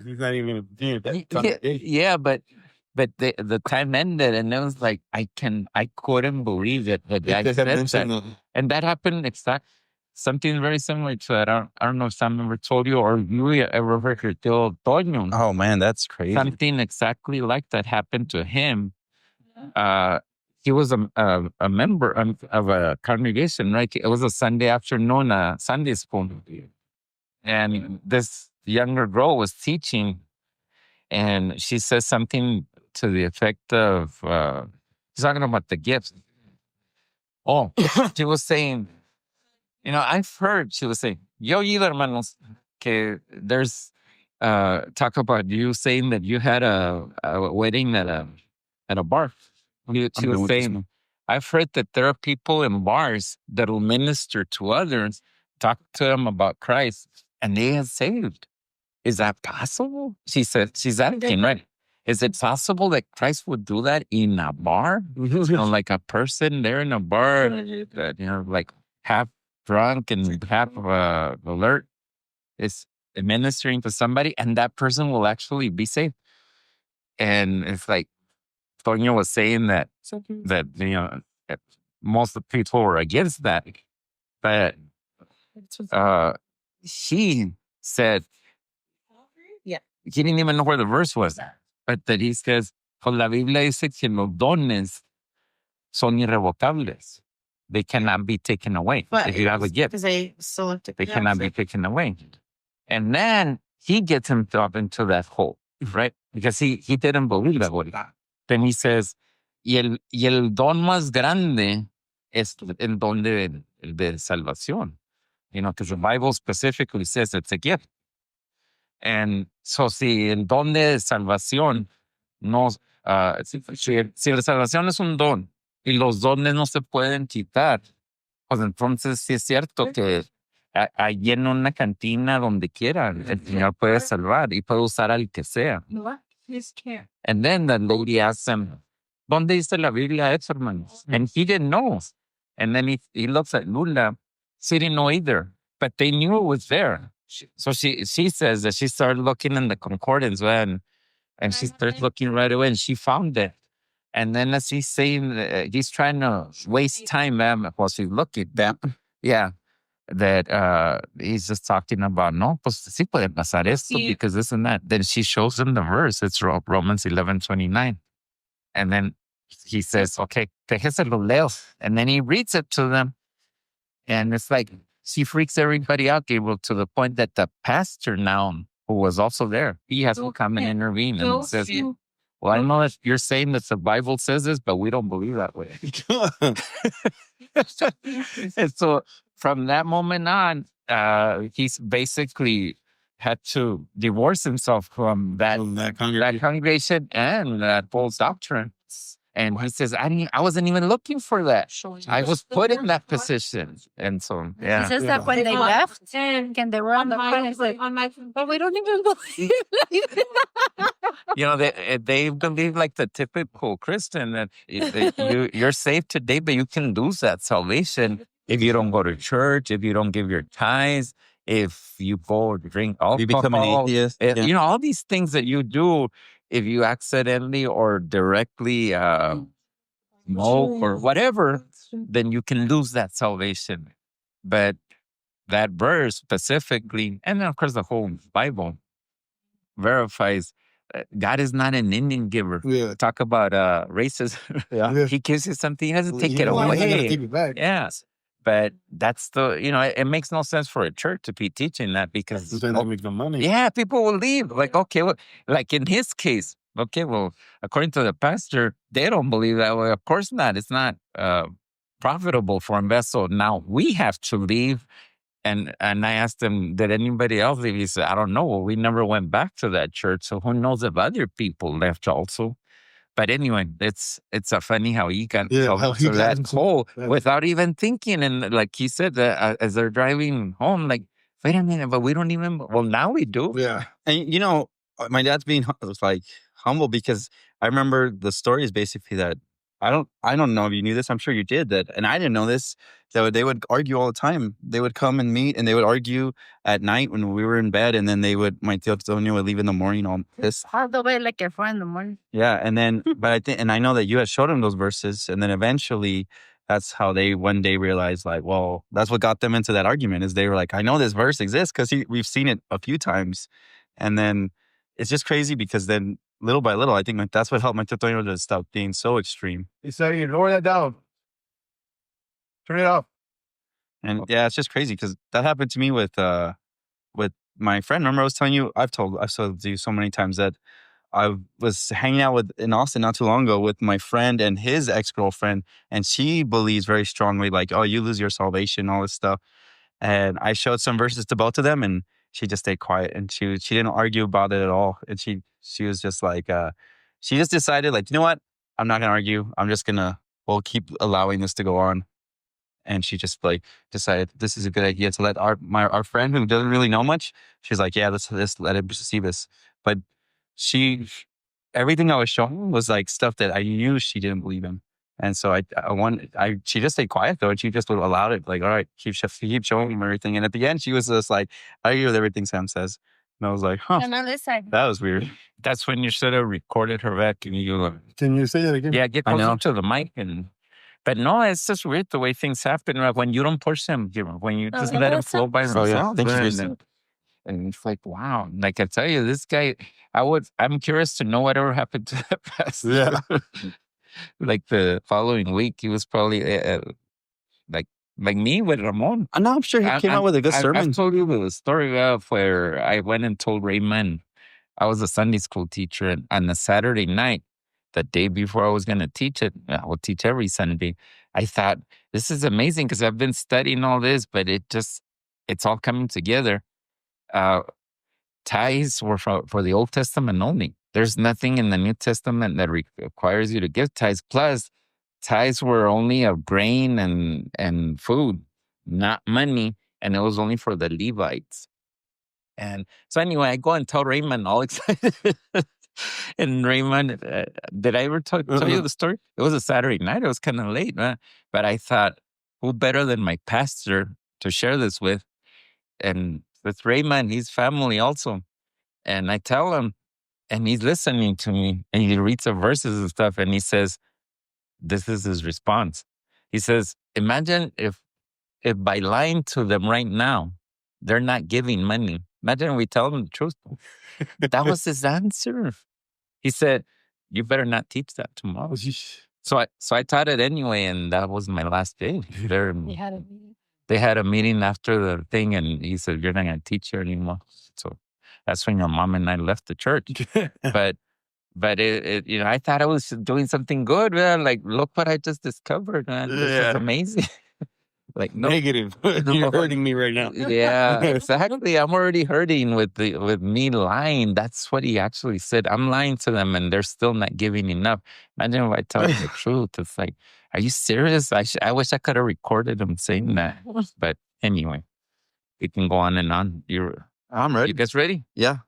He's not even going to continue that Yeah, congregation. yeah, but the time ended, and it was like I couldn't believe it that They I just have said mentioned that, and that happened something very similar to that. I don't know if someone ever told you or you ever heard your tío Toño. Oh man, that's crazy. Something exactly like that happened to him. Uh, he was a member of a congregation, right? It was a Sunday afternoon, Sunday school, and this younger girl was teaching, and she says something to the effect of, she's talking about the gifts. Oh, she was saying, I've heard, she was saying, yo oído, hermanos, que there's, talk about you saying that you had a wedding at a bar. She was saying, I've heard that there are people in bars that will minister to others, talk to them about Christ, and they get saved. Is that possible? She said, she's asking, right? Is it possible that Christ would do that in a bar? Like a person there in a bar that, like half drunk and half alert is ministering to somebody, and that person will actually be saved. And it's like Toño was saying that that most of the people were against that, but he said he didn't even know where the verse was, but that he says, pues la Biblia dice que los dones son irrevocables. They cannot be taken away. But if you have a gift, they cannot be taken away. And then he gets himself into that hole, right? Because he didn't believe that way. Then he says, y el don más grande es el don de salvación. Because the Bible specifically says it's a gift. And so si el don de salvación no, si la salvación es un don y los dones no se pueden quitar, pues entonces sí es cierto que allí en una cantina, donde quiera, el Señor puede salvar y puede usar al que sea. And then the lady asked him, ¿dónde dice la Biblia eso, hermanos? And he didn't know. And then he looks at Lula. She didn't know either, but they knew it was there. So she says that she started looking in the concordance and she starts looking right away, and she found it. And then as he's saying, he's trying to waste time while she's looking. Yeah. That he's just talking about, no, pues sí puede pasar esto because this and that. Then she shows him the verse. It's Romans 11:29. And then he says, okay, déjeselo leo. And then he reads it to them. And it's like, she freaks everybody out, Gabriel, to the point that the pastor now, who was also there, he has to come and intervene and says, well, I know that you're saying that the Bible says this, but we don't believe that way. And so from that moment on, he's basically had to divorce himself from that congregation and that false doctrine. And he says, I wasn't even looking for that. I was put in that position. And so, yeah. He says that when they left, and they were on the phone, he's like, but we don't even believe. They believe like the typical Christian that you're saved today, but you can lose that salvation if you don't go to church, if you don't give your tithes, if you go drink alcohol. You become an atheist. All these things that you do, if you accidentally or directly smoke or whatever, then you can lose that salvation. But that verse specifically, and then of course the whole Bible verifies God is not an Indian giver. Yeah. Talk about racism. Yeah. He gives you something, he doesn't take it He's not away. gonna take it back. Yes. But that's it makes no sense for a church to be teaching that because It's not make no money. yeah, people will leave. Like, okay, well, like in his case, okay, well, according to the pastor, they don't believe that way. Of course not. It's not profitable for him. So now we have to leave. And I asked him, did anybody else leave? He said, I don't know. Well, we never went back to that church. So who knows if other people left also. But anyway, it's a funny how he got to that hole without even thinking. And like he said, as they're driving home, like, wait a minute, but we don't even, well, now we do. Yeah. And, my dad's being like humble because I remember the story is basically that I don't know if you knew this. I'm sure you did that. And I didn't know this. So they would argue all the time. They would come and meet and they would argue at night when we were in bed. And then my tío Toño would leave in the morning all pissed. All the way like at 4 in the morning. Yeah. And then, but I know that you had showed them those verses. And then eventually that's how they one day realized like, well, that's what got them into that argument is they were like, I know this verse exists because we've seen it a few times. And then it's just crazy because then little by little, I think that's what helped my tío Toño to stop being so extreme. He said, lower that down. Turn it off. And yeah, it's just crazy because that happened to me with my friend. Remember I was telling you, I've told you so many times that I was hanging out in Austin not too long ago with my friend and his ex-girlfriend. And she believes very strongly like, oh, you lose your salvation, all this stuff. And I showed some verses to both of them and she just stayed quiet and she didn't argue about it at all. And she was just like, she just decided like, you know what? I'm not going to argue. I'm just going to, we'll keep allowing this to go on. And she just like decided this is a good idea to let our friend who doesn't really know much. She's like, yeah, let's let him see this. But everything I was showing was like stuff that I knew she didn't believe in. And so she just stayed quiet though. And she just allowed it. Like, all right, keep showing him everything. And at the end, she was just like, I agree with everything Sam says. And I was like, huh, And on this side. that was weird. That's when you should have recorded her back and you. Can you say that again? Yeah, get I know. closer to the mic But no, it's just weird the way things happen. Like when you don't push them, when you just let them flow by themselves. Oh, yeah. Thank you, Jason. And it's like, wow. Like I tell you, this guy, I'm curious to know whatever happened to that pastor. Yeah. Like the following week, he was probably like me with Ramon. No, I'm sure he came out with a good sermon. I've told you the story of where I went and told Raymond, I was a Sunday school teacher, and on a Saturday night, the day before I was going to teach it, I will teach every Sunday. I thought, this is amazing because I've been studying all this, but it's all coming together. Tithes were for the Old Testament only. There's nothing in the New Testament that requires you to give tithes. Plus, tithes were only of grain and food, not money, and it was only for the Levites. And so anyway, I go and tell Raymond all excited. And Raymond, did I ever tell you the story? It was a Saturday night. It was kind of late, man. But I thought, who better than my pastor to share this with? And with Raymond, his family also. And I tell him, and he's listening to me, and he reads the verses and stuff, and he says, this is his response. He says, imagine if by lying to them right now, they're not giving money. Imagine we tell them the truth. That was his answer. He said, you better not teach that tomorrow. So I taught it anyway, and that was my last day. They had a meeting after the thing, and he said, you're not going to teach here anymore. So that's when your mom and I left the church. But it I thought I was doing something good, man. Like, look what I just discovered, man. This is amazing. Like negative. You're hurting me right now. Yeah, exactly. I'm already hurting with me lying. That's what he actually said. I'm lying to them, and they're still not giving enough. Imagine if I tell them the truth. It's like, are you serious? I wish I could have recorded him saying that. But anyway, we can go on and on. I'm ready. You guys ready? Yeah.